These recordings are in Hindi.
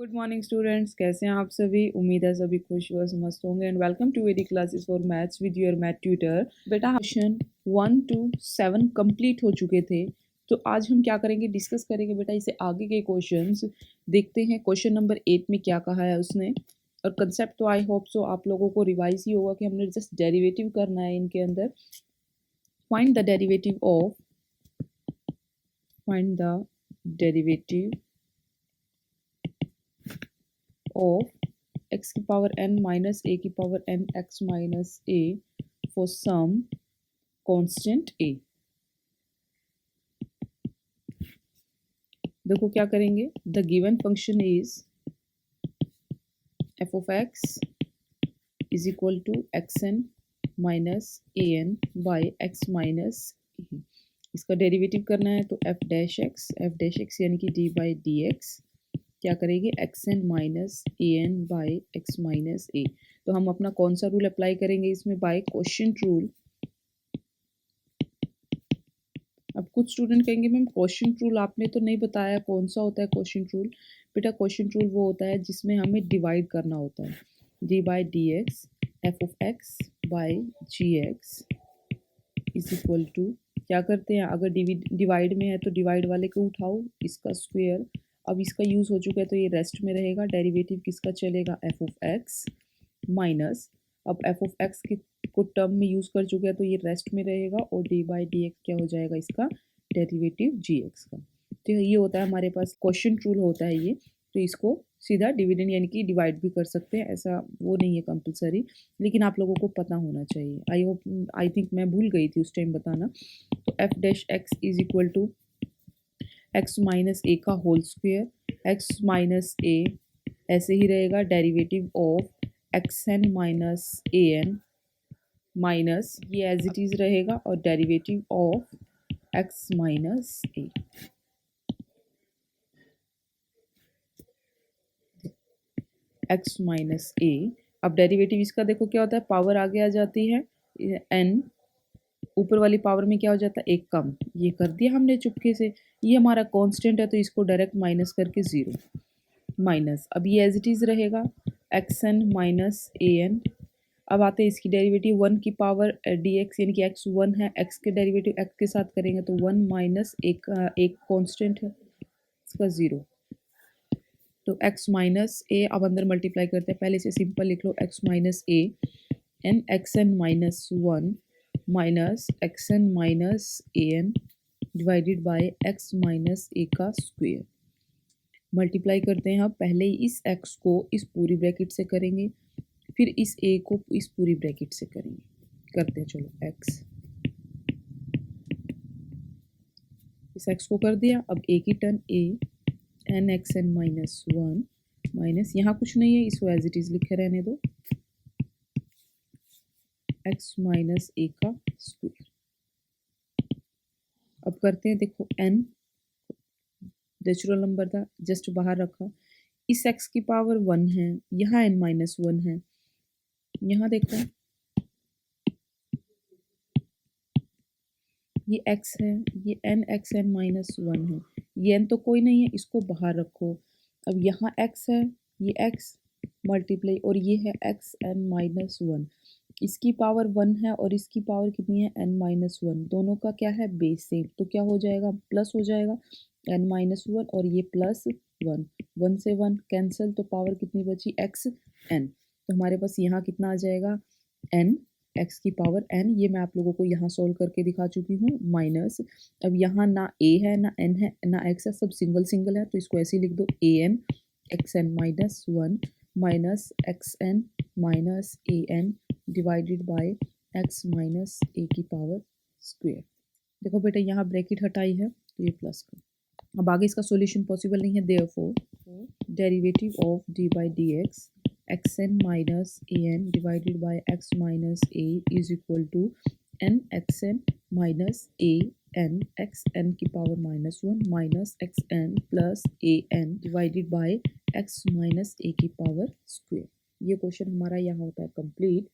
गुड मॉर्निंग स्टूडेंट्स, कैसे हैं आप सभी। उम्मीद है सभी खुश व मस्त होंगे and welcome to A D classes for maths with your math tutor. बेटा क्वेश्चन 1 to 7 कंप्लीट हो चुके थे, तो आज हम क्या करेंगे, डिस्कस करेंगे बेटा इसे आगे के क्वेश्चंस। देखते हैं क्वेश्चन नंबर 8 में क्या कहा है उसने। और कंसेप्ट तो आई होप सो आप लोगों को रिवाइज ही होगा कि हमने जस्ट डेरिवेटिव करना है इनके अंदर। Find the derivative of x की पावर n माइनस a की power n x minus a for some constant a। देखो क्या करेंगे, the given function is f of x is equal to xn minus an by x minus a। इसका डेरिवेटिव करना है तो f डैश x यानी कि d बाई डी एक्स क्या करेगी, xn minus an by x minus a। तो हम अपना कौन सा रूल अप्लाई करेंगे इसमें, बाय क्वोशिएंट रूल। अब कुछ स्टूडेंट कहेंगे मैम क्वोशिएंट रूल आपने तो नहीं बताया, कौन सा होता है क्वोशिएंट रूल। बेटा क्वोशिएंट रूल वो होता है जिसमें हमें डिवाइड करना होता है। D by d x f of x by g x is equal to, क्या करते हैं, अगर डिवाइड में है तो डिवाइड वाले को उठाओ, इसका स्क्वायर। अब इसका यूज़ हो चुका है तो ये रेस्ट में रहेगा। डेरिवेटिव किसका चलेगा, एफ ऑफ एक्स माइनस, अब एफ ऑफ एक्स को टर्म में यूज़ कर चुके हैं तो ये रेस्ट में रहेगा और डी बाई डी एक्स क्या हो जाएगा, इसका डेरिवेटिव जी एक्स का। तो ये होता है हमारे पास क्वोशिएंट रूल होता है ये। तो इसको सीधा डिविडेंड यानी कि डिवाइड भी कर सकते हैं, ऐसा वो नहीं है कंपलसरी, लेकिन आप लोगों को पता होना चाहिए। आई थिंक मैं भूल गई थी उस टाइम बताना। तो F dash x is equal to X minus A का whole square, X minus A ऐसे ही रहेगा, derivative of X N minus A N minus ये एज इट इज रहेगा और derivative of X minus A. X minus A, अब डेरिवेटिव इसका देखो क्या होता है, पावर आगे आ जाती है एन, ऊपर वाली पावर में क्या हो जाता है, एक कम, ये कर दिया हमने चुपके से। ये हमारा कांस्टेंट है तो इसको डायरेक्ट माइनस करके जीरो माइनस, अब ये एज इट इज रहेगा x N minus A N. अब आते हैं इसकी डेरिवेटिव, वन की पावर डी एक्स यानी कि एक्स वन है, एक्स के डेरिवेटिव एक्स के साथ करेंगे तो वन माइनस एक कांस्टेंट है इसका जीरो, तो x माइनस ए। अब अंदर मल्टीप्लाई करते हैं, पहले से सिंपल लिख लो, x minus A N x N minus one minus x N minus A N divided by x minus A का स्क्वायर। मल्टीप्लाई करते हैं, अब पहले इस x को इस पूरी ब्रैकेट से करेंगे, फिर इस a को इस पूरी ब्रैकेट से करेंगे। करते हैं, चलो x, इस x को कर दिया, अब a की turn a n x N minus one minus, यहाँ कुछ नहीं है इसको एज इट इज लिखे रहने दो, एक्स माइनस ए का स्क्वायर। अब करते हैं, देखो n नेचुरल नंबर था जस्ट बाहर रखा, इस x की पावर वन है, यहाँ n माइनस वन है, यहाँ देखो ये x है, ये n x N minus one है, ये n तो कोई नहीं है, इसको बाहर रखो। अब यहाँ x है, ये x मल्टीप्लाई और ये है एक्स एन माइनस वन, इसकी पावर वन है और इसकी पावर कितनी है, n माइनस वन, दोनों का क्या है, बेस सेम, तो क्या हो जाएगा, प्लस हो जाएगा n माइनस वन और ये प्लस वन, वन से वन कैंसिल, तो पावर कितनी बची, एक्स एन। तो हमारे पास यहाँ कितना आ जाएगा, n x की पावर n, ये मैं आप लोगों को यहाँ सोल्व करके दिखा चुकी हूँ, माइनस, अब यहाँ ना a है ना n है ना x है, सब सिंगल सिंगल है, तो इसको ऐसे ही लिख दो, a n x N minus one minus x N minus A N divided by X minus ए की पावर स्क्वायर। देखो बेटा यहाँ ब्रैकेट हटाई है तो ये प्लस का, अब आगे इसका सॉल्यूशन पॉसिबल नहीं है, therefore derivative of d by d x x N minus A N divided by x minus a is equal to n x N minus A N x n की power minus one minus x n plus a N divided by x minus ए की पावर स्क्वायर। ये क्वेश्चन हमारा यहाँ होता है कंप्लीट,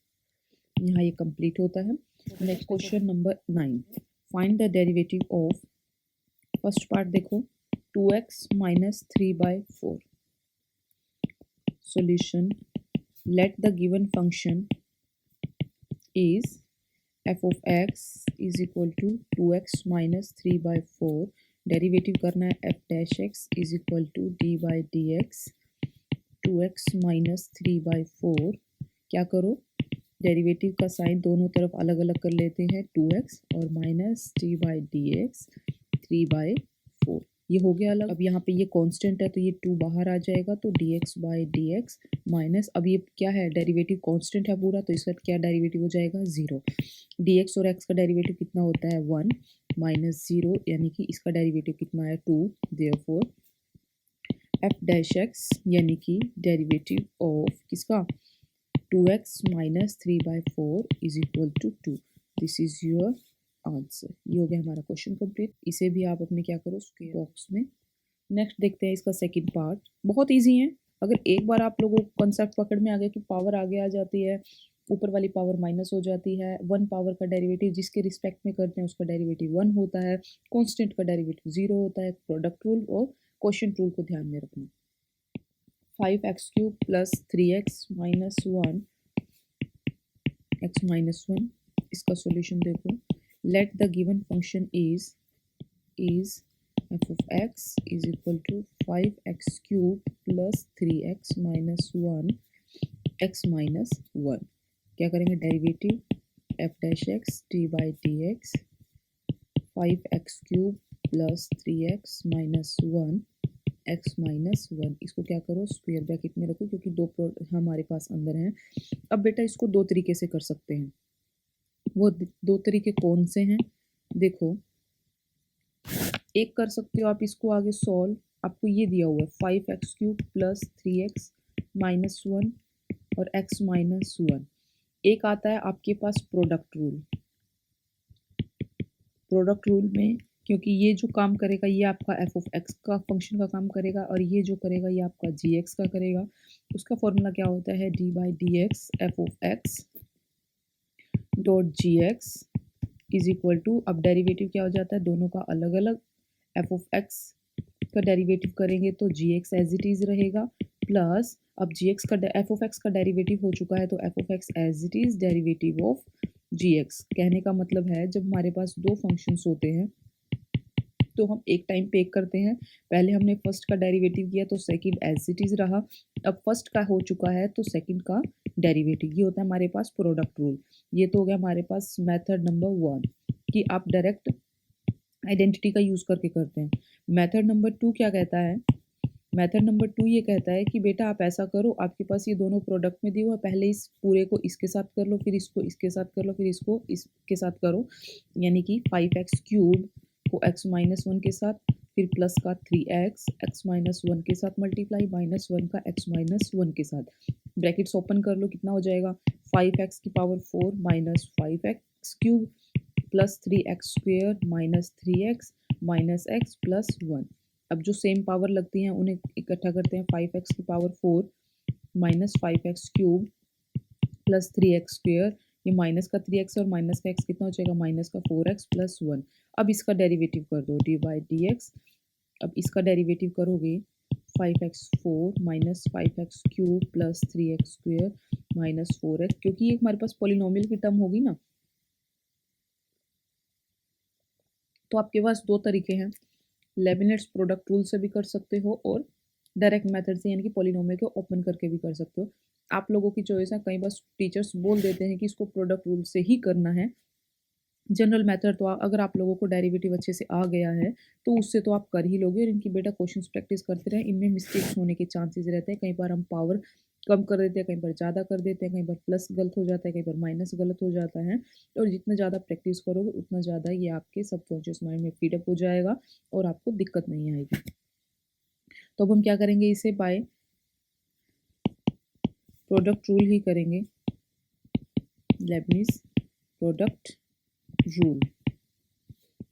यहाँ ये कंप्लीट होता है। Next question number 9, find the derivative of, first part देखो 2x minus three by four, solution, let the given function is f of x is equal to 2x minus 3 by 4, derivative करना है f dash x is equal to d by dx 2x minus 3 by 4, क्या करो डेरिवेटिव का साइन दोनों तरफ अलग अलग कर लेते हैं 2x और minus D by d x 3 by 4, ये हो गया अलग। अब यहाँ पे ये कांस्टेंट है तो ये 2 बाहर आ जाएगा तो dx by d x minus, अब ये क्या है डेरिवेटिव कांस्टेंट है पूरा तो इसका क्या डेरिवेटिव हो जाएगा 0। dx और x का डेरिवेटिव कितना होता है 1 माइनस 0, यानी कि इसका डेरिवेटिव कितना है 2, देयरफॉर f डैश x यानी कि डेरिवेटिव ऑफ किसका 2x minus 3 by 4 is equal to 2. This is your answer. ये हो गया हमारा क्वेश्चन कंप्लीट। इसे भी आप अपने क्या करो स्क्वायर बॉक्स में। नेक्स्ट देखते हैं इसका सेकंड पार्ट, बहुत इजी है। अगर एक बार आप लोगों को कंसेप्ट पकड़ में आ गया कि पावर आगे आ जाती है, ऊपर वाली पावर माइनस हो जाती है, वन पावर का डेरिवेटिव जिसके रिस्पेक्ट में करते हैं उसका डेरिवेटिव 1 होता है, कॉन्स्टेंट का डेरिवेटिव 0 होता है, प्रोडक्ट रूल और क्वोशिएंट रूल को ध्यान में रखना। 5x cube plus 3x minus 1 x minus 1, इसका सॉल्यूशन देखो। Let the given function is f of x is equal to 5x cube plus 3x minus 1 x minus 1, क्या करेंगे derivative f dash x d by dx 5x cube plus 3x minus 1 x minus 1, इसको क्या करो स्क्वायर ब्रैकेट में रखो क्योंकि दो हमारे पास अंदर हैं। अब बेटा इसको दो तरीके से कर सकते हैं, वो दो तरीके कौन से हैं देखो। एक कर सकते हो आप इसको आगे सॉल्व, आपको ये दिया हुआ है 5x cube plus 3x minus 1 और x माइनस 1। एक आता है आपके पास प्रोडक्ट रूल, प्रोडक्ट रूल में क्योंकि ये जो काम करेगा ये आपका f ऑफ x का फंक्शन का काम करेगा और ये जो करेगा ये आपका gx का करेगा। उसका फॉर्मूला क्या होता है d by d x f of x dot g x is equal to, अब डेरिवेटिव क्या हो जाता है दोनों का अलग अलग, f ऑफ x का डेरिवेटिव करेंगे तो gx एज इट इज रहेगा प्लस, अब gx का f ऑफ x का डेरिवेटिव हो चुका है तो f of x as it is derivative of gx। कहने का मतलब है जब हमारे पास दो फंक्शंस होते हैं तो हम एक टाइम पे एक करते हैं, पहले हमने फर्स्ट का डेरिवेटिव किया तो सेकंड एज इट इज रहा, अब फर्स्ट का हो चुका है तो सेकंड का डेरिवेटिव, ये होता है हमारे पास प्रोडक्ट रूल। ये तो हो गया हमारे पास मेथड नंबर 1 कि आप डायरेक्ट आइडेंटिटी का यूज करके करते हैं। मेथड नंबर 2 क्या कहता है, मेथड नंबर 2 ये कहता है कि बेटा आप ऐसा करो, आपके पास ये दोनों प्रोडक्ट में दिए हुआ, पहले इस पूरे को इसके साथ कर लो, फिर इसको इसके साथ कर लो, फिर इसको इसके साथ करो, यानी कि 5x क्यूब को x माइनस 1 के साथ, फिर प्लस का 3x x माइनस 1 के साथ मल्टीप्लाई, माइनस 1 का x माइनस 1 के साथ, ब्रैकेट्स ओपन कर लो, कितना हो जाएगा 5x की power 4 minus 5x cube plus 3x square minus 3x minus x plus 1। अब जो सेम पावर लगती हैं उन्हें इकट्ठा करते हैं, 5x की power 4 minus 5x cube plus 3x square, ये माइनस का 3x और माइनस का x कितना हो जाएगा माइनस का 4x प्लस 1। अब इसका डेरिवेटिव कर दो डी बाई डी एक्स, अब इसका डेरिवेटिव करोगे 5x4 minus 5x cube plus 3x square minus 4x, क्योंकि ये हमारे पास पॉलिनोमियल की टर्म होगी ना, तो आपके पास दो तरीके हैं, लेबनिट्ज प्रोडक्ट रूल से भी कर सकते हो और डायरेक्ट मेथड से यानी कि पॉलिनोमियल को ओपन करके भी कर सकते हो। आप लोगों की चॉइस है, कई बार टीचर्स बोल देते हैं कि इसको प्रोडक्ट रूल से ही करना है। जनरल मेथड तो अगर आप लोगों को डेरिवेटिव अच्छे से आ गया है तो उससे तो आप कर ही लोगे, और इनकी बेटा क्वेश्चंस प्रैक्टिस करते रहें, इनमें मिस्टेक्स होने के चांसेस रहते हैं। कई बार हम पावर कम कर देते हैं, कई बार ज़्यादा कर देते हैं, कई बार प्लस गलत हो जाता है, कई बार माइनस गलत हो जाता है, और जितना ज़्यादा प्रैक्टिस करोगे उतना ज़्यादा ये आपके सबकॉन्शियस माइंड में फीडअप हो जाएगा और आपको दिक्कत नहीं आएगी। तो अब हम क्या करेंगे, इसे बाय प्रोडक्ट रूल ही करेंगे, लेबनिज प्रोडक्ट रूल,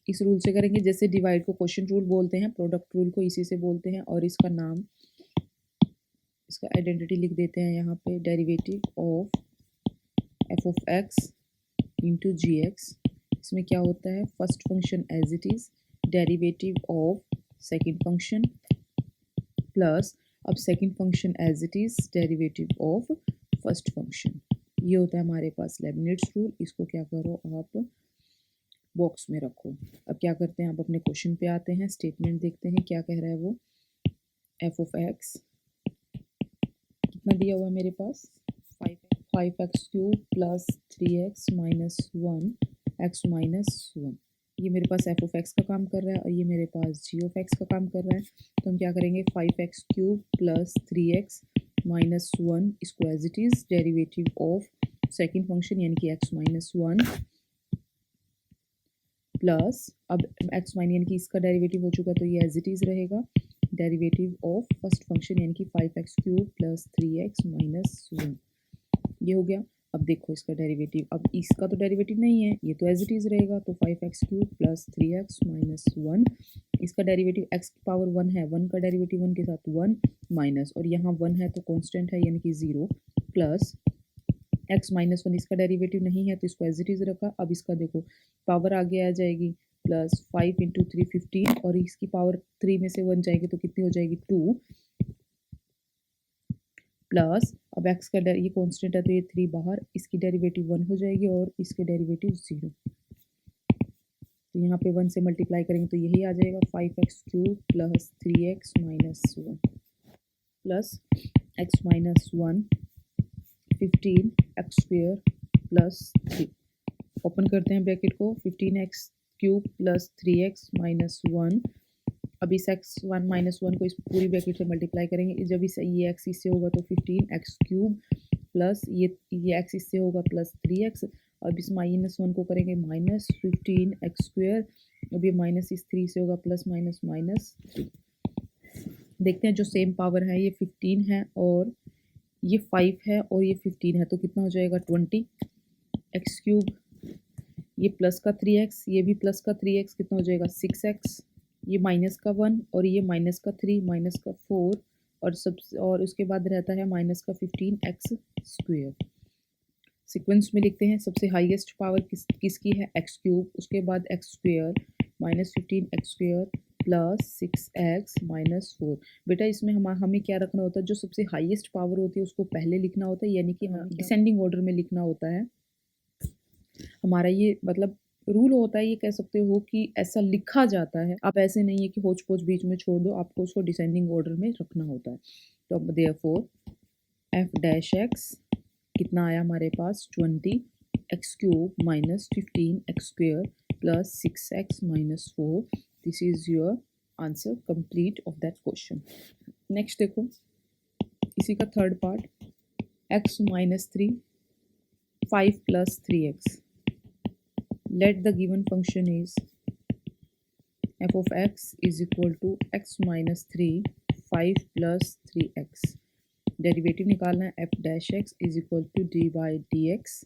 इस रूल से करेंगे। जैसे डिवाइड को क्वोशिएंट रूल बोलते हैं, प्रोडक्ट रूल को इसी से बोलते हैं, और इसका नाम, इसका आइडेंटिटी लिख देते हैं यहाँ पे, derivative of f of x into g x. इसमें क्या होता है, first function as it is, derivative of second function plus, अब second function as it is derivative of first function, ये होता है हमारे पास लेबनिट्स रूल। इसको क्या करो आप बॉक्स में रखो। अब क्या करते हैं, आप अपने क्वेश्चन पे आते हैं, स्टेटमेंट देखते हैं क्या कह रहा है वो। एफ ऑफ एक्स कितना दिया हुआ है मेरे पास, 5x cube plus 3x minus 1 x minus 1। ये मेरे पास एफ ऑफ एक्स का काम कर रहा है और ये मेरे पास जी ऑफ एक्स का काम कर रहा है। तो हम क्या करेंगे, 5x cube plus 3x minus 1 इसको as it is derivative of second function यानी कि x माइनस 1 प्लस, अब x माइनस यानी कि इसका डेरिवेटिव हो चुका तो ये एज इट इज रहेगा डेरिवेटिव ऑफ फर्स्ट फंक्शन यानी कि 5x cube plus 3x minus 1, ये हो गया। अब देखो इसका डेरिवेटिव, अब इसका तो डेरिवेटिव नहीं है, ये तो एज इट इज रहेगा। तो 5x cube plus 3x minus 1, इसका डेरिवेटिव x की पावर 1 है, 1 का डेरिवेटिव 1 के साथ 1 माइनस, और यहाँ 1 है तो कांस्टेंट है यानी कि 0 प्लस x माइनस 1, इसका डेरिवेटिव नहीं है तो इसको एज इट इज रखा। अब इसका देखो पावर आगे आ जाएगी प्लस 5 इंटू 3 15, और इसकी पावर 3 में से 1 जाएगी तो कितनी हो जाएगी 2 प्लस, अब x का ये कांस्टेंट है तो ये 3 बाहर, इसकी डेरिवेटिव 1 हो जाएगी और इसके डेरिवेटिव 0। तो यहाँ पे 1 से मल्टीप्लाई करेंगे तो यही आ जाएगा 5x cube plus 3x minus 1 plus x minus 1 15 x square plus 3। Open करते हैं ब्रैकेट को, 15x cube plus 3x minus 1। अब इस x1 माइनस 1 को इस पूरी ब्रैकेट से मल्टीप्लाई करेंगे। जब इस ये x इससे होगा तो 15x क्यूब प्लस ये x इससे होगा प्लस 3x। अब इस माइनस 1 को करेंगे माइनस 15x स्क्वेयर। अब ये माइनस इस 3 से होगा प्लस माइनस माइनस 3। देखते हैं जो सेम पावर है ये 15 है और ये 5 है और ये 15 है तो कितना हो जाएगा 20x क्यूब, ये प्लस का 3x, ये भी प्लस का 3x, कितना हो जाएगा 6x, ये माइनस का 1 और ये माइनस का 3 माइनस का 4 और उसके बाद रहता है माइनस का 15x स्क्वेयर। सीक्वेंस में लिखते हैं, सबसे हाईएस्ट पावर किसकी है x क्यूब, उसके बाद x square minus 15x square plus 6x minus 4। बेटा इसमें हमें क्या रखना होता है, जो सबसे हाईएस्ट पावर होती है उसको पहले लिखना होता है, यानी कि डिसेंडिंग ऑर्डर में लिखना होता है। हमारा ये मतलब रूल होता है, ये कह सकते हो कि ऐसा लिखा जाता है। आप ऐसे नहीं है कि होच पोच बीच में छोड़ दो, आपको उसको डिसेंडिंग ऑर्डर में रखना होता है। तो अब देयरफॉर एफ डैश एक्स कितना आया हमारे पास 20x cube minus 15x square plus 6x minus 4। This is your answer complete of that question. Next देखो इसी का third part, x minus 3 5 plus 3x। Let the given function is f of x is equal to x minus 3 5 plus 3x। Derivative निकालना है, f dash x is equal to d by dx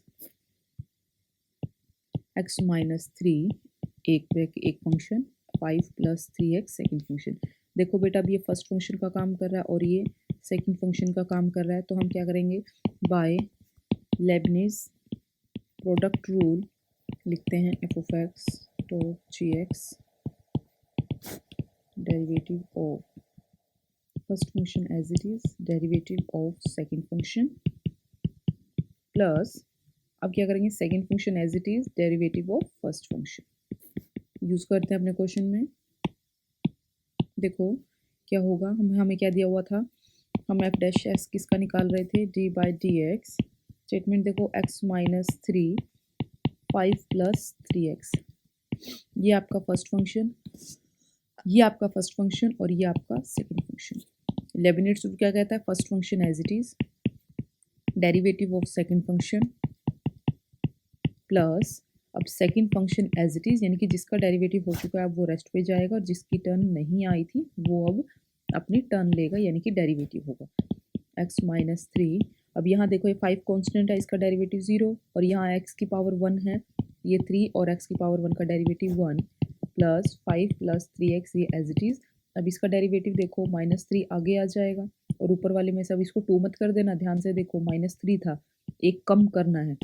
x minus 3 एक function 5 plus 3x second function. देखो बेटा अब ये फर्स्ट फंक्शन का काम कर रहा है और ये सेकेंड फंक्शन का काम कर रहा है, तो हम क्या करेंगे बाय लेबनिज प्रोडक्ट रूल लिखते हैं एफ ऑफ एक्स तो g x derivative of first function as it is derivative of second function plus, अब क्या करेंगे second function as it is derivative of first function use करते हैं अपने क्वेश्चन में। देखो क्या होगा, हमें क्या दिया हुआ था, हम एफ डैश एस किसका निकाल रहे थे D by d x. Statement देखो एक्स माइनस 3 5 प्लस 3x, ये आपका फर्स्ट फंक्शन, ये आपका फर्स्ट फंक्शन और ये आपका सेकंड फंक्शन। लेबनिट्स रूल क्या कहता है, first function as it is derivative of second function plus, अब second function as it is यानी कि जिसका डेरिवेटिव हो चुका है अब वो रेस्ट पे जाएगा और जिसकी टर्न नहीं आई थी वो अब अपनी टर्न लेगा यानी कि डेरिवेटिव होगा x माइनस 3। अब यहाँ देखो ये 5 कांस्टेंट है, इसका डेरिवेटिव 0 और यहाँ x की पावर 1 है, ये 3 और x की पावर 1 का डेरिवेटिव 1 प्लस 5 प्लस 3x ये एज इट इज़। अब इसका डेरिवेटिव देखो माइनस 3 आगे आ जाएगा और ऊपर वाले में से अब इसको 2 मत कर देना, ध्यान से देखो माइनस 3 था, एक कम करना है,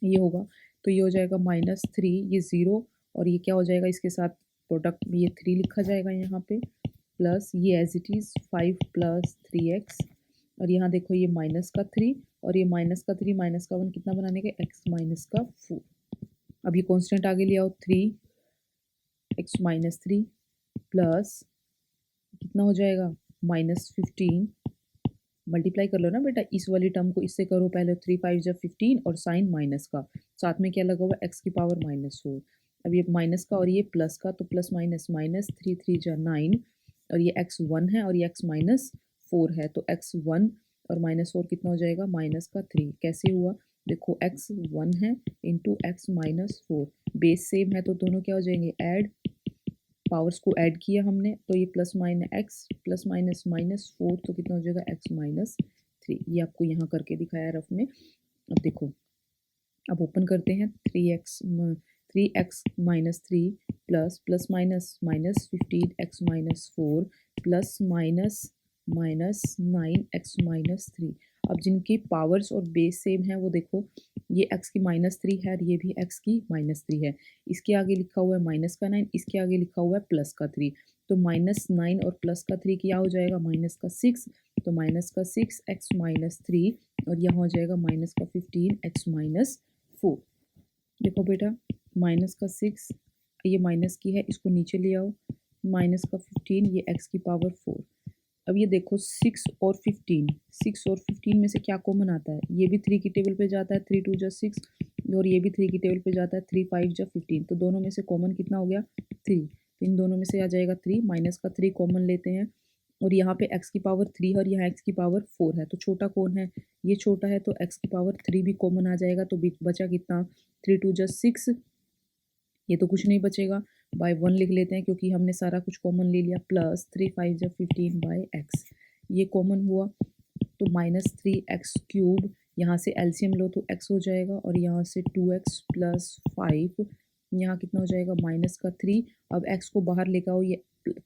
ये होगा तो ये हो जाएगा माइनस 3 ये 0 और ये क्या हो जाएगा इसके साथ प्रोडक्ट में ये 3 लिखा जाएगा यहाँ पे प्लस ये as it is 5 plus 3x, और यहाँ देखो ये माइनस का 3 और ये माइनस का 3 माइनस का 1 कितना बनाने का, x माइनस का 4। अब ये कांस्टेंट आगे ले आओ, 3x माइनस 3 प्लस कितना हो जाएगा, -15। मल्टीप्लाई कर लो ना बेटा, इस वाली टर्म को इससे करो पहले, 3 5 जब 15 और साइन माइनस का, साथ में क्या लगा हुआ, x की पावर -4। अब ये माइनस का और ये प्लस का, तो प्लस माइनस माइनस, 3 3 जा 9, और ये x 1 है और ये x -4 है, तो x 1 और -4 कितना हो जाएगा, माइनस का 3। कैसे हुआ, देखो x 1 है इंटू x -4, बेस सेम है तो दोनों क्या हो जाएंगे, ऐड, पावर्स को ऐड किया हमने, तो ये plus minus x plus minus -4, तो कितना हो जाएगा, x -3। ये आपको यहाँ करके दिखाया रफ में। अब देखो, अब ओपन करते हैं, 3x -3 plus minus -15x -4 plus minus -9x -3। अब जिनकी पावर्स और बेस सेम है वो देखो, ये x की -3 है और ये भी x की -3 है। इसके आगे लिखा हुआ है माइनस का 9, इसके आगे लिखा हुआ है प्लस का 3, तो -9 और प्लस का 3 क्या हो जाएगा, माइनस का 6, तो माइनस का 6x -3, और यहाँ हो जाएगा माइनस का 15x -4। देखो बेटा, माइनस का 6 ये माइनस की है, इसको नीचे ले आओ, माइनस का 15 ये x की पावर 4। अब ये देखो 6 और 15 में से क्या कॉमन आता है, ये भी 3 की टेबल पे जाता है, 3 2 जा 6, और ये भी 3 की टेबल पे जाता है, 3 5 जा 15, तो दोनों में से कॉमन कितना हो गया, 3, तो इन दोनों में से आ जाएगा 3, माइनस का 3 कॉमन लेते हैं, और यहाँ पे x की पावर 3 है और यहाँ x की पावर 4 है, तो छोटा कौन है, ये छोटा है, तो x की पावर 3 भी कॉमन आ जाएगा, तो बचा कितना, 3 2 जा 6, ये तो कुछ नहीं बचेगा, बाय 1 लिख लेते हैं क्योंकि हमने सारा कुछ कॉमन ले लिया, प्लस 3 5 जा 15 बाय x, ये कॉमन हुआ, तो -3x3, यहाँ से एलसीएम लो तो x हो जाएगा, और यहाँ से 2x प्लस 5, यहाँ कितना हो जाएगा, माइनस का 3। अब x को बाहर लेकर आओ, ये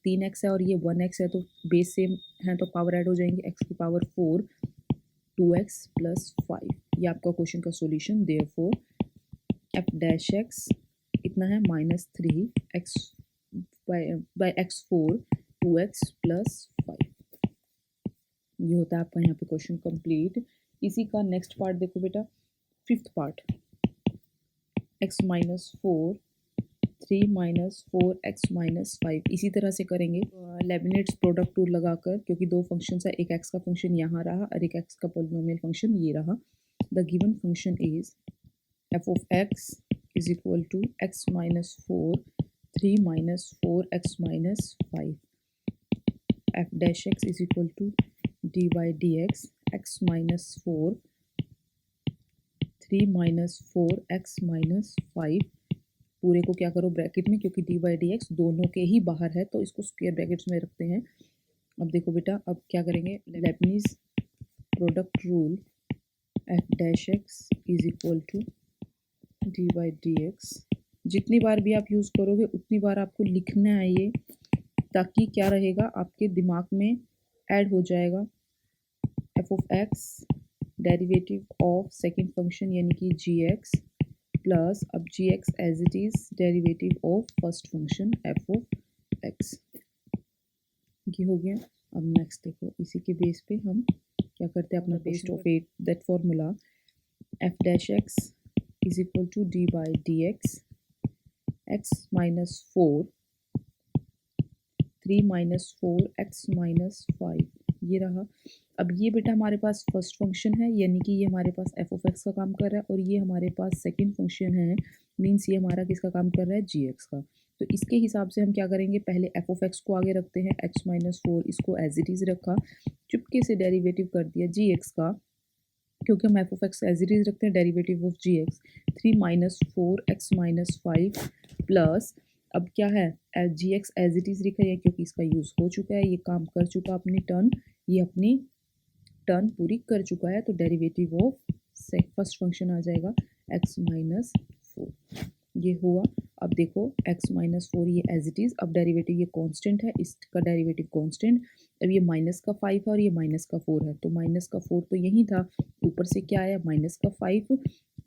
3x है और ये 1x है, तो बेस सेम है तो पावर ऐड हो जाएंगे, x की पावर 4, 2x प्लस 5। ये आपका क्वेश्चन का solution, therefore f dash x कितना है, -3x bye x4 2x plus 5। ये होता है आपका यहाँ पे क्वेश्चन कंप्लीट। इसी का नेक्स्ट पार्ट देखो बेटा, 5th पार्ट, x -4 3 -4 x -5, इसी तरह से करेंगे लेबनिट्स प्रोडक्ट रूल लगाकर, क्योंकि दो फंक्शन है, एक x का फंक्शन यहाँ रहा और एक x का पॉलिनोमियल फंक्शन ये रहा। The given function is f of x is equal to x -4 3 -4 x -5, f dash x is equal to d by dx x -4 3 -4 x -5, पूरे को क्या करो ब्रैकेट में, क्योंकि डी बाई डी एक्स दोनों के ही बाहर है तो इसको स्क्वायर ब्रैकेट्स में रखते हैं। अब देखो बेटा, अब क्या करेंगे, Leibniz product rule, f dash x is equal to d by d x, जितनी बार भी आप यूज़ करोगे उतनी बार आपको लिखना है ये, ताकि क्या रहेगा आपके दिमाग में ऐड हो जाएगा, f of x derivative of second function यानी कि जी एक्स प्लस, अब g x as it is derivative of first function f of x, ये हो गया। अब नेक्स्ट देखो, इसी के बेस पे हम क्या करते हैं, अपना based of at that formula, f dash x is equal to d by d x x -4 3 -4 x -5, ये रहा। अब ये बेटा हमारे पास फर्स्ट फंक्शन है, यानी कि ये हमारे पास एफ ऑफ एक्स का काम कर रहा है, और ये हमारे पास सेकंड फंक्शन है, मीन्स ये हमारा किसका काम कर रहा है, जी एक्स का। तो इसके हिसाब से हम क्या करेंगे, पहले एफ ऑफ एक्स को आगे रखते हैं, x -4 इसको एज इट इज़ रखा, चुपके से डेरिवेटिव कर दिया जी एक्स का, क्योंकि हम f of x as it is रखते हैं, derivative of g x 3 -4 x -5 plus, अब क्या है, g x as it is लिखा है क्योंकि इसका यूज़ हो चुका है, ये काम कर चुका अपनी टर्न, ये अपनी टर्न पूरी कर चुका है, तो डेरिवेटिव ऑफ फर्स्ट फंक्शन आ जाएगा x -4, ये हुआ। अब देखो x -4 ये एज इट इज़, अब डेरिवेटिव ये कांस्टेंट है, इसका डेरिवेटिव कांस्टेंट, अब ये माइनस का 5 है और ये माइनस का 4 है, तो माइनस का 4 तो यही था, ऊपर से क्या आया माइनस का 5,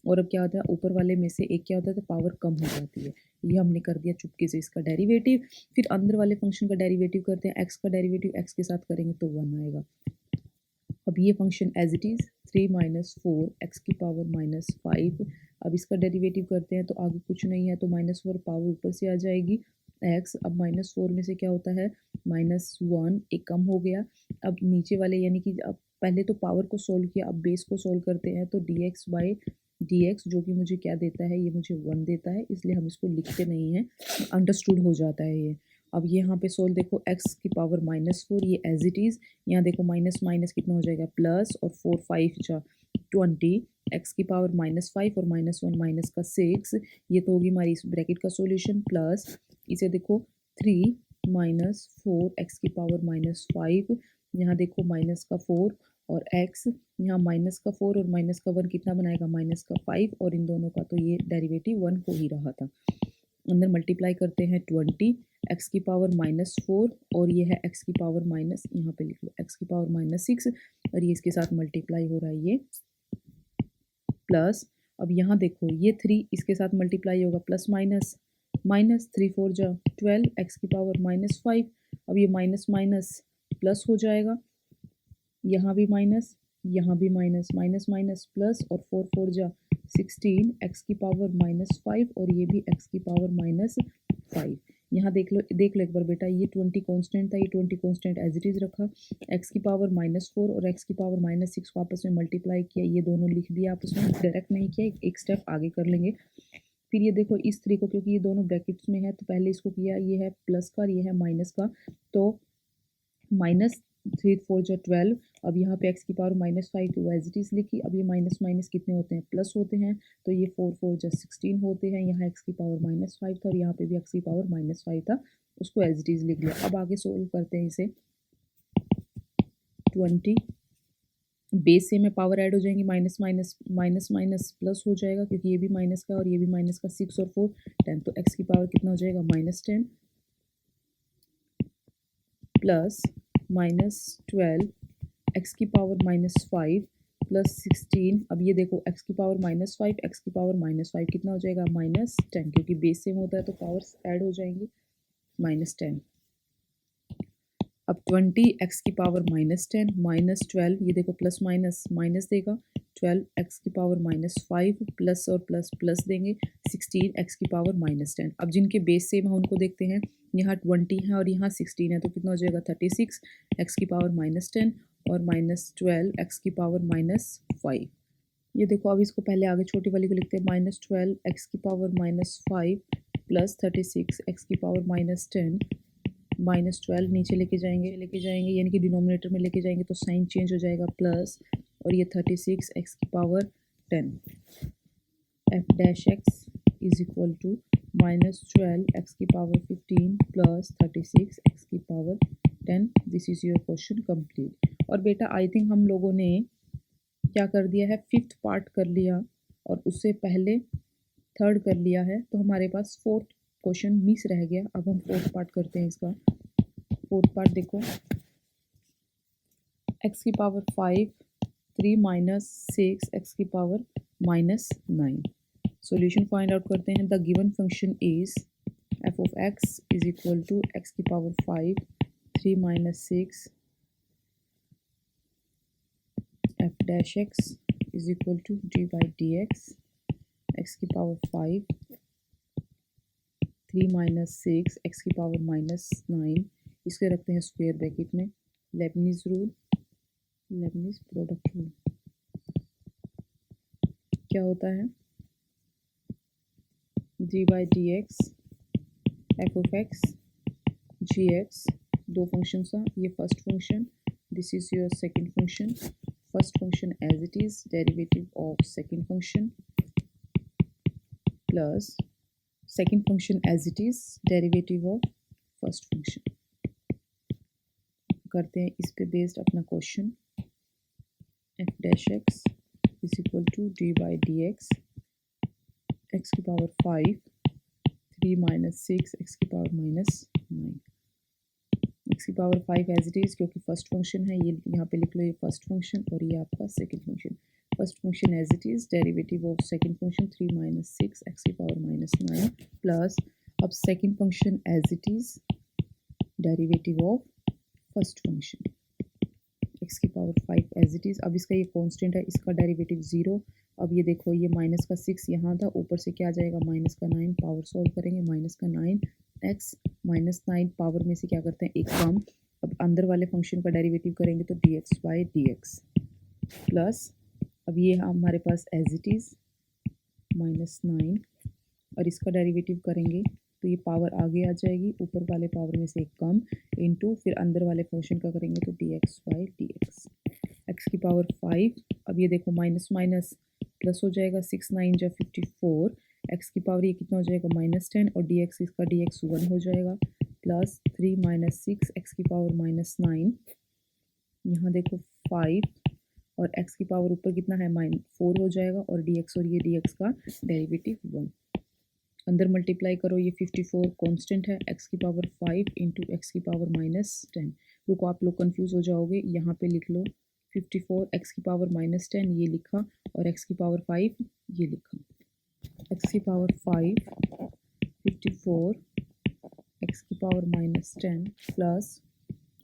और अब क्या होता है, ऊपर वाले में से एक क्या होता है, तो पावर कम हो जाती है। ये हमने कर दिया चुपके से इसका डेरिवेटिव। फिर अंदर वाले फंक्शन का डेरिवेटिव करते हैं, एक्स का डेरिवेटिव एक्स के साथ करेंगे तो 1 आएगा। अब ये function as it is 3 minus 4 x की पावर माइनस 5। अब इसका डेरिवेटिव करते हैं तो आगे कुछ नहीं है, तो -4 पावर ऊपर से आ जाएगी एक्स। अब -4 में से क्या होता है, -1 एक कम हो गया। अब नीचे वाले यानी कि अब पहले तो पावर को सोल्व किया, अब बेस को सोल्व करते हैं, तो dx बाई dx जो कि मुझे क्या देता है, ये मुझे 1 देता है, इसलिए हम इसको लिखते नहीं हैं, अंडरस्टूड हो जाता है ये। अब यहाँ पे सोल्व देखो, x की पावर -4 ये एज इट इज़, यहाँ देखो माइनस माइनस कितना हो जाएगा प्लस, और 4 5 जा 20, एक्स की पावर -5 और -1 माइनस का 6, ये तो होगी हमारी इस ब्रैकेट का सॉल्यूशन। प्लस इसे देखो 3 माइनस 4 एक्स की पावर -5, यहाँ देखो माइनस का 4 और एक्स, यहाँ माइनस का 4 और माइनस का 1 कितना बनाएगा, माइनस का 5, और इन दोनों का तो ये डेरिवेटिव 1 हो ही रहा था। अंदर मल्टीप्लाई करते हैं 20 एक्स की पावर -4 और ये है एक्स की पावर माइनस, यहाँ पे लिख लो एक्स की पावर -6, और ये इसके साथ मल्टीप्लाई हो रहा है ये प्लस। अब यहाँ देखो ये 3 इसके साथ मल्टीप्लाई होगा, प्लस माइनस, माइनस 3 4 जा 12 एक्स की पावर -5। अब ये माइनस माइनस प्लस हो जाएगा, यहाँ भी माइनस, यहाँ भी माइनस, माइनस माइनस प्लस, और 4 4 जा 16 एक्स की पावर -5 और ये भी एक्स की पावर -5। यहाँ देख लो एक बार बेटा, ये 20 कांस्टेंट था, ये 20 कांस्टेंट एज इट इज़ रखा, एक्स की पावर -4 और एक्स की पावर -6 को आपस में मल्टीप्लाई किया, ये दोनों लिख दिया आपस में, डायरेक्ट नहीं किया, एक स्टेप आगे कर लेंगे। फिर ये देखो इस 3 को, क्योंकि ये दोनों ब्रैकेट्स में है, तो पहले इसको किया, ये है प्लस का और ये है माइनस का, तो -3 4 जा 12। अब यहाँ पे एक्स की पावर -5 तो एज इट इज़ लिखी। अब ये माइनस माइनस कितने होते हैं, प्लस होते हैं, तो ये 4 4 जा 16 होते हैं। यहाँ एक्स की पावर -5 था और यहाँ पे भी एक्स की पावर -5 था, उसको एज इट इज़ लिख लिया। अब आगे सोल्व करते हैं इसे, 20 बेस से में पावर ऐड हो जाएंगी, minus minus minus minus plus हो जाएगा, क्योंकि ये भी माइनस का और ये भी माइनस का, 6 और 4 10, तो एक्स की पावर कितना हो जाएगा, -10 प्लस -12 एक्स की पावर -5 प्लस 16। अब ये देखो एक्स की पावर -5 एक्स की पावर -5 कितना हो जाएगा, -10, क्योंकि बेस सेम होता है तो पावर्स ऐड हो जाएंगी, -10। अब 20 एक्स की पावर -10 -12, ये देखो प्लस माइनस माइनस देगा, 12 एक्स की पावर -5 प्लस और प्लस प्लस देंगे, 16 एक्स की पावर -10। अब जिनके बेस सेम है उनको देखते हैं, यहाँ 20 है और यहाँ 16 है, तो कितना हो जाएगा, 36 एक्स की पावर -10 और -12 एक्स की पावर -5। ये देखो अब इसको पहले आगे छोटी वाली को लिखते हैं, -12 एक्स की पावर -5 प्लस 36 एक्स की पावर -10, -12 नीचे लेके जाएंगे यानी कि डिनोमिनेटर में लेके जाएंगे तो साइन चेंज हो जाएगा, प्लस, और ये 36 एक्स की power 10, f dash x is equal to -12 x की पावर 15 प्लस 36 एक्स की power 10। This is your question complete. और बेटा आई थिंक हम लोगों ने क्या कर दिया है, 5th पार्ट कर लिया और उससे पहले 3rd कर लिया है, तो हमारे पास 4th क्वेश्चन मिस रह गया। अब हम 4th पार्ट करते हैं इसका। 4th पार्ट देखो, एक्स की पावर 5 3 माइनस 6 एक्स की पावर -9। सॉल्यूशन फाइंड आउट करते हैं। The given function is f of x is equal to x की power 5 3 minus 6 f dash x is equal to d by d x, x की पावर 5 3 माइनस 6 एक्स की पावर -9, इसके रखते हैं स्क्वायर ब्रैकेट में, Leibniz rule, Leibniz product rule. क्या होता है, d by d x f of x g x, दो फंक्शन था, ये first function, this is your second function. First function as it is, derivative of second function plus second function as it is, derivative of first function. करते हैं इस पे बेस्ड अपना question, f dash x is equal to d by d x, x की पावर 5 3 माइनस 6 एक्स की पावर -9, एक्स की पावर 5 एज इट इज़, क्योंकि फर्स्ट फंक्शन है, ये यहाँ पे लिख लो, ये फर्स्ट फंक्शन और ये आपका second function. First function as it is, derivative of second function 3 minus 6 x की पावर माइनस 9 प्लस अब second function as it is, derivative of first function x की पावर 5 एज इट इज़। अब इसका ये कांस्टेंट है, इसका डेरिवेटिव 0। अब ये देखो ये माइनस का 6 यहाँ था, ऊपर से क्या आ जाएगा माइनस का 9, पावर सॉल्व करेंगे माइनस का 9 एक्स माइनस 9 पावर में से क्या करते हैं एक कम। अब अंदर वाले फंक्शन का डेरिवेटिव करेंगे तो D x by d x plus अब ये हमारे पास एज इट इज़ माइनस 9 और इसका डेरिवेटिव करेंगे तो ये पावर आगे आ जाएगी, ऊपर वाले पावर में से एक कम इनटू फिर अंदर वाले फंक्शन का करेंगे तो D x by d x x की पावर 5। अब ये देखो माइनस माइनस प्लस हो जाएगा, 6 9 जा 54 एक्स की पावर ये कितना हो जाएगा माइनस 10 और डी एक्स इसका डी एक्स 1 हो जाएगा प्लस 3 माइनस 6 एक्स की पावर माइनस 9, यहाँ देखो 5 और x की पावर ऊपर कितना है -4 हो जाएगा और dx और ये dx का डेरिवेटिव 1 अंदर मल्टीप्लाई करो, ये 54 कांस्टेंट है, x की पावर 5 इंटू एक्स की पावर -10। रुको आप लोग कंफ्यूज हो जाओगे, यहाँ पे लिख लो 54 x की पावर -10 ये लिखा और x की पावर 5 ये लिखा, x की पावर 5 54 x की पावर -10 प्लस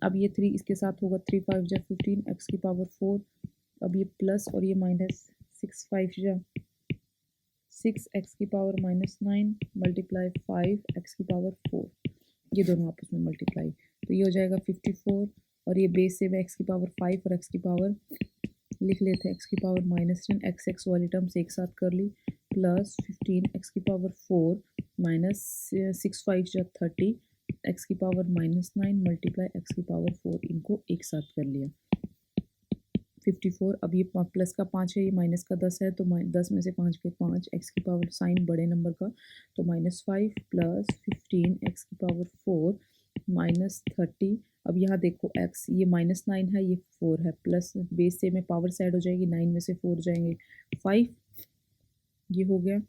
अब ये 3 इसके साथ होगा 3 5 जा 15 x की पावर 4, अब ये प्लस और ये माइनस 6 5 जा 6 एक्स की पावर -9 मल्टीप्लाई 5 एक्स की पावर 4, ये दोनों आपस में मल्टीप्लाई तो ये हो जाएगा 54 और ये बेस से मैं एक्स की पावर 5 और एक्स की पावर लिख लेते हैं, एक्स की पावर -10 एक्स एक्स वाली टर्म्स एक साथ कर ली प्लस 15 एक्स की पावर 4 माइनस 6 5 जा 30 एक्स की पावर -9 मल्टीप्लाई एक्स की पावर 4, इनको एक साथ कर लिया 54। अब ये प्लस का 5 है, ये माइनस का 10 है तो 10 में से 5 पे 5 एक्स की पावर साइन बड़े नंबर का तो -5 प्लस 15 एक्स की पावर 4 -30। अब यहाँ देखो x ये -9 है, ये 4 है, प्लस बेस से में पावर साइड हो जाएगी, 9 में से 4 जाएंगे 5, ये हो गया।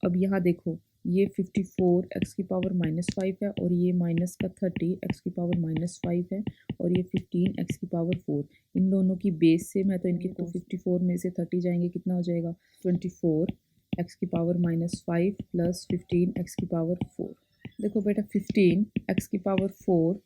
अब यहाँ देखो ये 54 एक्स की पावर -5 है और ये माइनस का 30 एक्स की पावर -5 है और ये 15 एक्स की पावर 4, इन दोनों की बेस सेम है तो इनके को 54 में से 30 जाएंगे, कितना हो जाएगा 24 एक्स की पावर -5 प्लस 15 एक्स की पावर 4। देखो बेटा 15 एक्स की पावर 4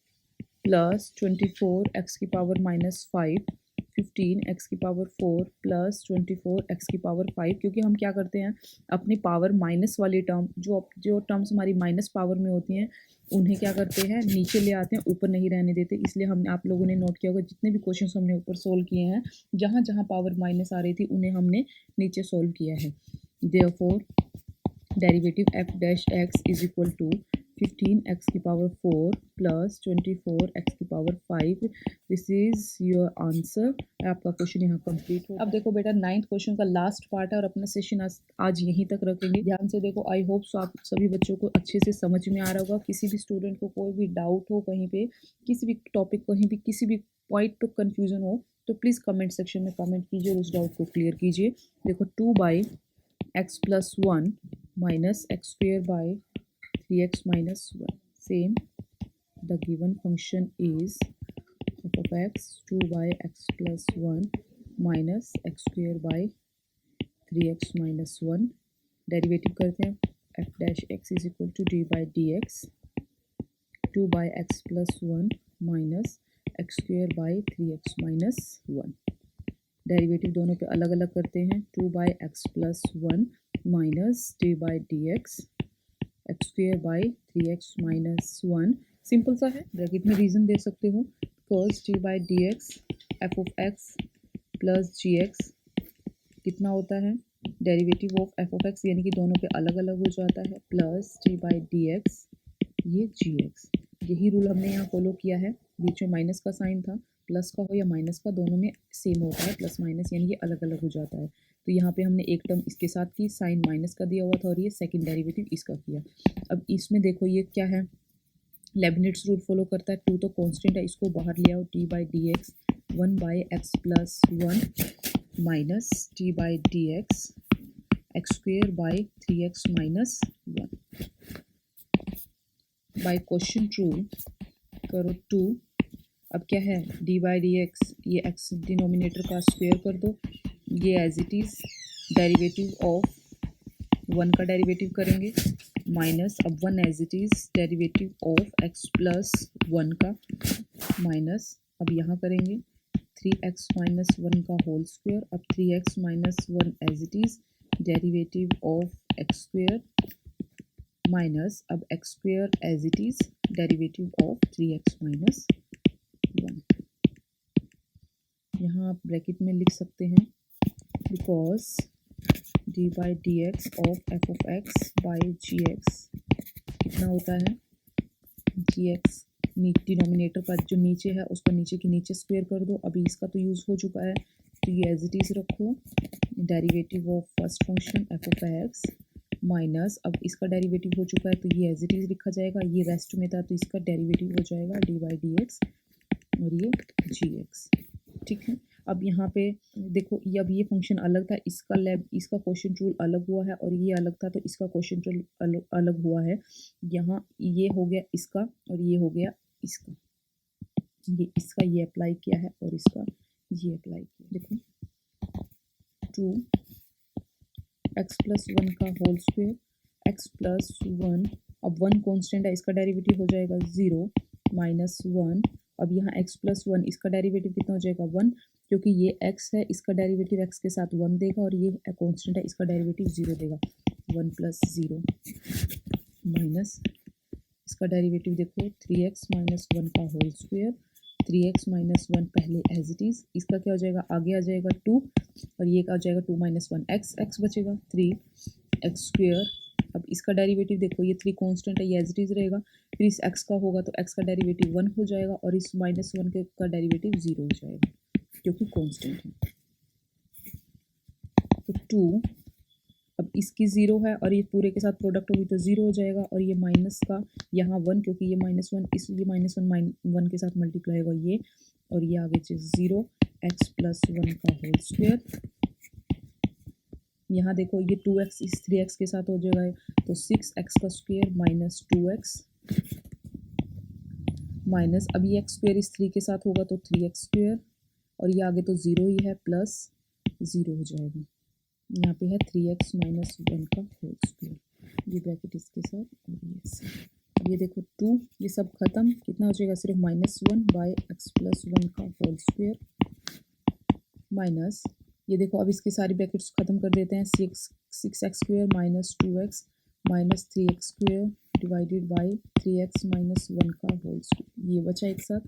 प्लस 24 एक्स की पावर -5 15 एक्स की पावर 4 प्लस 24 एक्स की पावर 5, क्योंकि हम क्या करते हैं अपनी पावर माइनस वाली टर्म जो टर्म्स हमारी माइनस पावर में होती हैं उन्हें क्या करते हैं नीचे ले आते हैं, ऊपर नहीं रहने देते। इसलिए हमने आप लोगों ने नोट किया होगा जितने भी क्वेश्चन हमने ऊपर सोल्व किए हैं जहाँ जहाँ पावर माइनस आ रही थी उन्हें हमने नीचे सोल्व किया है। Therefore derivative f dash x is equal to 15 x की पावर 4 प्लस 24 एक्स की power 5, this is your answer. आपका क्वेश्चन यहाँ कंप्लीट हो। अब देखो बेटा 9th क्वेश्चन का लास्ट पार्ट है और अपना सेशन आज यहीं तक रखेंगे। ध्यान से देखो, आई होप सो आप सभी बच्चों को अच्छे से समझ में आ रहा होगा। किसी भी स्टूडेंट को कोई भी डाउट हो कहीं पे, किसी भी टॉपिक कहीं भी किसी भी पॉइंट पे कन्फ्यूजन हो तो प्लीज़ कमेंट सेक्शन में कमेंट कीजिए और उस डाउट को क्लियर कीजिए। देखो 2/x + 1 minus x square by 3x minus 1. Same, the given function is f of x 2/x plus 1 minus x square by 3x minus 1. Derivative करते हैं, f dash x is equal to d by dx 2/x plus 1 minus x square by 3x minus 1. Derivative दोनों पे अलग अलग करते हैं, 2/x plus 1 minus d by dx x square by 3x minus 1। Simple सा है, ब्रैकेट में रीजन दे सकते हो, because d by dx f of x plus gx कितना होता है derivative of f of x, यानी कि दोनों पे अलग अलग हो जाता है, प्लस d by dx ये gx। यही रूल हमने यहाँ फॉलो किया है, बीच में माइनस का साइन था, प्लस का हो या माइनस का दोनों में सेम होता है, प्लस माइनस यानी ये अलग अलग हो जाता है। तो यहाँ पे हमने एक टर्म इसके साथ की, साइन माइनस का दिया हुआ था और ये सेकंड डेरिवेटिव इसका किया। अब इसमें देखो ये क्या है, लेबनिट्स रूल फॉलो करता है, 2 तो कांस्टेंट है, इसको बाहर ले आओ, d by dx 1/x plus 1 minus d by dx x square by 3x minus 1। By question rule करो 2, अब क्या है d by dx ये x डिनोमिनेटर का स्क्वायर कर दो ये as it is derivative of 1 का डेरिवेटिव करेंगे माइनस अब 1 as it is derivative of x plus 1 का माइनस अब यहाँ करेंगे 3x माइनस 1 का होल स्क्वायर अब 3x minus 1 as it is derivative of x square minus अब x square as it is derivative of 3x minus 1। यहाँ आप ब्रैकेट में लिख सकते हैं because d by d x of f of x by g x कितना होता है जी एक्स डिनोमिनेटर का जो नीचे है उसको नीचे के नीचे स्क्वायर कर दो। अभी इसका तो यूज़ हो चुका है तो ये एज इट इज़ रखो derivative of first function f of X minus अब इसका डेरिवेटिव हो चुका है तो ये एज इट इज़ लिखा जाएगा। ये रेस्ट में था तो इसका डेरिवेटिव हो जाएगा डी बाई डी एक्स और ये जी एक्स। ठीक है, अब यहाँ पे देखो ये अब ये फंक्शन अलग था, इसका क्वेश्चन रूल अलग हुआ है और ये अलग था तो इसका क्वेश्चन रूल अलग हुआ है। यहाँ ये हो गया इसका और ये हो गया इसका, ये इसका ये अप्लाई किया है और इसका ये अप्लाई किया। देखो 2x प्लस 1 का होल स्क्वायर x प्लस 1 अब 1 कॉन्स्टेंट है इसका डेरिवेटिव हो जाएगा 0 माइनस 1 अब यहाँ x प्लस 1 इसका डेरिवेटिव कितना हो जाएगा 1 क्योंकि ये x है इसका डेरिवेटिव x के साथ 1 देगा और ये कांस्टेंट है इसका डेरिवेटिव 0 देगा 1 प्लस 0 माइनस इसका डेरिवेटिव देखो 3x माइनस 1 का होल स्क्वायर 3x माइनस 1 पहले एज इट इज़ इसका क्या हो जाएगा आगे आ जाएगा 2 और ये आ जाएगा 2 माइनस 1 x बचेगा 3x स्क्वायर। अब इसका डेरिवेटिव देखो ये 3 कांस्टेंट है ये एज इट इज़ रहेगा फिर इस x का होगा तो x का डेरिवेटिव 1 हो जाएगा और इस माइनस 1 का डेरिवेटिव 0 हो जाएगा क्योंकि कांस्टेंट है। तो 2 अब इसकी 0 है और ये पूरे के साथ प्रोडक्ट होगी तो 0 हो जाएगा और ये माइनस का यहाँ 1 क्योंकि ये माइनस 1 इसलिए माइनस 1 के साथ मल्टीप्लाई होगा ये और ये आगे 0 x प्लस 1 का होल स्क्वायर। यहाँ देखो ये 2x इस 3x के साथ हो जाएगा तो 6x का स्क्वायर माइनस 2x माइनस अब ये x स्क्वायर इस 3 के साथ होगा तो 3x स्क्वायर और ये आगे तो 0 ही है प्लस 0 हो जाएगा। यहाँ पे है 3x माइनस 1 का होल स्क्वायर ये ब्रैकेट इसके साथ और ये अब ये देखो 2 ये सब खत्म कितना हो जाएगा सिर्फ माइनस 1 बाई एक्स प्लस 1 का होल स्क्वायर माइनस ये देखो अब इसके सारी ब्रैकेट्स खत्म कर देते हैं 6x square minus 2x minus 3x square divided by 3x minus 1 का होल स्क्वायर ये बचा एक साथ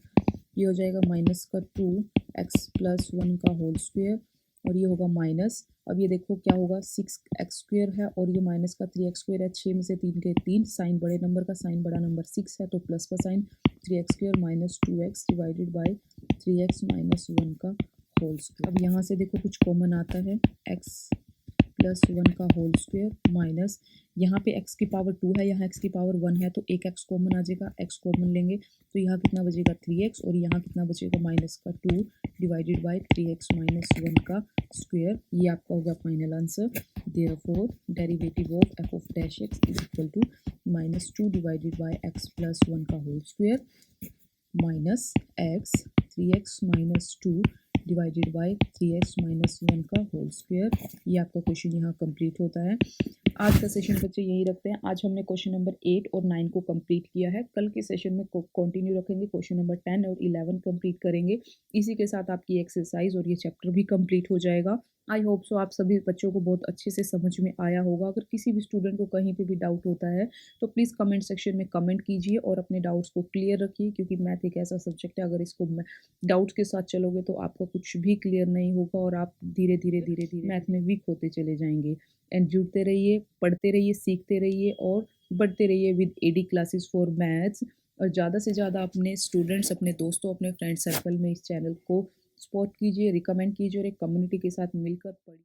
ये हो जाएगा माइनस का 2x प्लस 1 का होल स्क्वायर और ये होगा माइनस अब ये देखो क्या होगा 6x स्क्वायर है और ये माइनस का 3x स्क्वायर है 6 में से 3 के 3 साइन बड़े नंबर का साइन बड़ा नंबर 6 है तो प्लस का sign 3x square minus 2x divided by 3x minus 1 का होल स्क्वायर। अब यहाँ से देखो कुछ कॉमन आता है x प्लस 1 का होल स्क्वायर माइनस यहाँ पे x की पावर 2 है यहाँ x की पावर 1 है तो एक x कॉमन आ जाएगा x कॉमन लेंगे तो यहाँ कितना बचेगा 3x और यहाँ कितना बचेगा माइनस का 2 डिवाइडेड बाई 3x माइनस 1 का स्क्वायर ये आपका होगा final answer. Therefore derivative of f of dash x is equal to minus 2 divided by x plus 1 का whole square minus x 3x minus 2 divided by 3x minus 1 का होल स्क्वायर। ये आपका क्वेश्चन यहाँ कंप्लीट होता है। आज का सेशन बच्चे यही रखते हैं। आज हमने क्वेश्चन नंबर 8 और 9 को कंप्लीट किया है। कल के सेशन में कंटिन्यू रखेंगे, क्वेश्चन नंबर 10 और 11 कंप्लीट करेंगे। इसी के साथ आपकी एक्सरसाइज और ये चैप्टर भी कंप्लीट हो जाएगा। आई होप सो आप सभी बच्चों को बहुत अच्छे से समझ में आया होगा। अगर किसी भी स्टूडेंट को कहीं पे भी डाउट होता है तो प्लीज़ कमेंट सेक्शन में कमेंट कीजिए और अपने डाउट्स को क्लियर रखिए क्योंकि मैथ एक ऐसा सब्जेक्ट है, अगर इसको डाउट्स के साथ चलोगे तो आपका कुछ भी क्लियर नहीं होगा और आप धीरे धीरे मैथ में वीक होते चले जाएंगे। एंड जुड़ते रहिए, पढ़ते रहिए, सीखते रहिए और बढ़ते रहिए with AD classes for maths. और ज़्यादा से ज़्यादा अपने स्टूडेंट्स, अपने दोस्तों, अपने फ्रेंड सर्कल में इस चैनल को सपोर्ट कीजिए, रिकमेंड कीजिए और एक कम्युनिटी के साथ मिलकर पढ़िए।